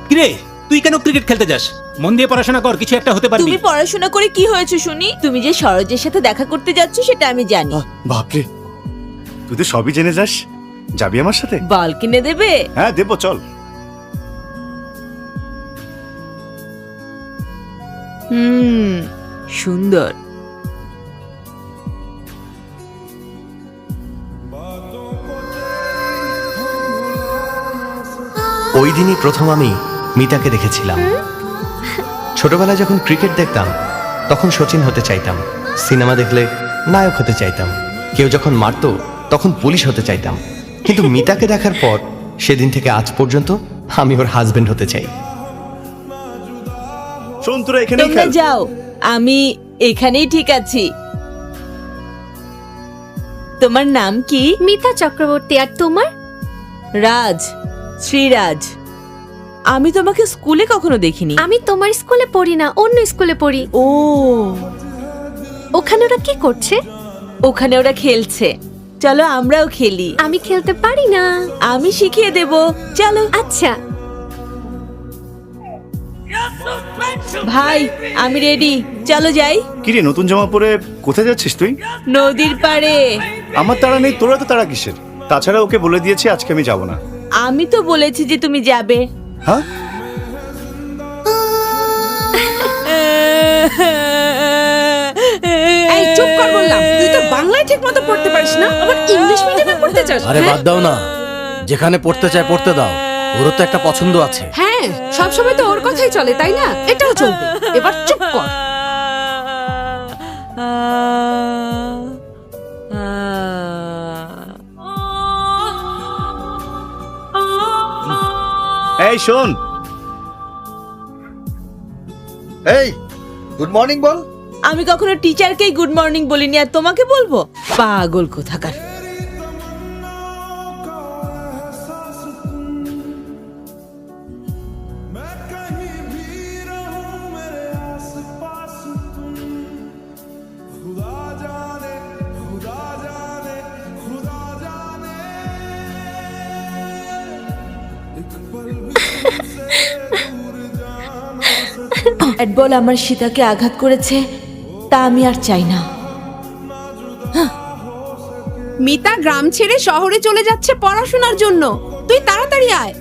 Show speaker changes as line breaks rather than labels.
কিরে, তুই কেন ক্রিকেট খেলতে যাস? মন দিয়ে পড়াশোনা কর, কিছু একটা হতে পারবি।
তুমি পড়াশোনা করে কি হয়েছে শুনি? তুমি যে সরোজের সাথে দেখা করতে যাচ্ছ সেটা আমি জানি।
বাপরে, তুই তো সবই জেনে যাস। যাবি আমার সাথে?
বল কিনে দেবে?
হ্যাঁ দেবো, চল।
সুন্দর।
ওই দিনই প্রথম আমি মিতাকে দেখেছিলাম। ছোটবেলায় যখন ক্রিকেট দেখতাম তখন সচিন হতে চাইতাম, সিনেমা দেখলে নায়ক হতে চাইতাম, কেউ যখন মারতো তখন পুলিশ হতে চাইতাম। কিন্তু মিতাকে দেখার পর সেদিন থেকে আজ পর্যন্ত আমি ওর হাজবেন্ড হতে চাই।
শোন, তোরা এখানেই
তোমরা
খেল।
যাও, আমি এখানেই ঠিক আছি। তোমার নাম কি?
মিতা চক্রবর্তী। আর তোমার?
রাজ, শ্রীরাজ। আমি তোমাকে স্কুলে কখনো দেখিনি।
আমি তোমার স্কুলে পড়ি না, অন্য স্কুলে পড়ি।
ও,
ওখানে ওরা কি করছে?
ওখানে ওরা খেলছে। চলো আমরাও খেলি।
আমি খেলতে পারি না।
আমি শিখিয়ে দেব, চলো।
আচ্ছা।
ভাই আমি রেডি, চলো যাই।
কিরে, নতুন জামা পরে কোথায় যাচ্ছিস তুই?
নদীর পাড়ে।
আমার তাড়া নেই, তোরা তো তাড়া কিসের? তাছাড়া ওকে বলে দিয়েছি আজকে আমি যাব না।
আমি তো বলেছি যে তুমি যাবে।
হ্যাঁ,
এই চুপ কর বললাম। তুই তো বাংলায় ঠিকমতো পড়তে পারিস না, আবার ইংলিশ মিডিয়ামে পড়তে চাস।
আরে বাদ দাও না, যেখানে পড়তে চায় পড়তে দাও। ওরও তো একটা পছন্দ আছে।
হ্যাঁ, সব সময় তো ওর কথাই চলে, তাই না? এটাও চলবে। এবার চুপ কর।
এই শোন।
এই গুড মর্নিং বল।
আমি কখনো টিচারকেই গুড মর্নিং বলিনি, আর তোমাকে বলবো? পাগল কোথাকার। ব্যাট বল আমার সীতাকে আঘাত করেছে, তা আমি আর চাই না।
মিতা গ্রাম ছেড়ে শহরে চলে যাচ্ছে পড়াশোনার জন্য। তুই তাড়াতাড়ি আয়।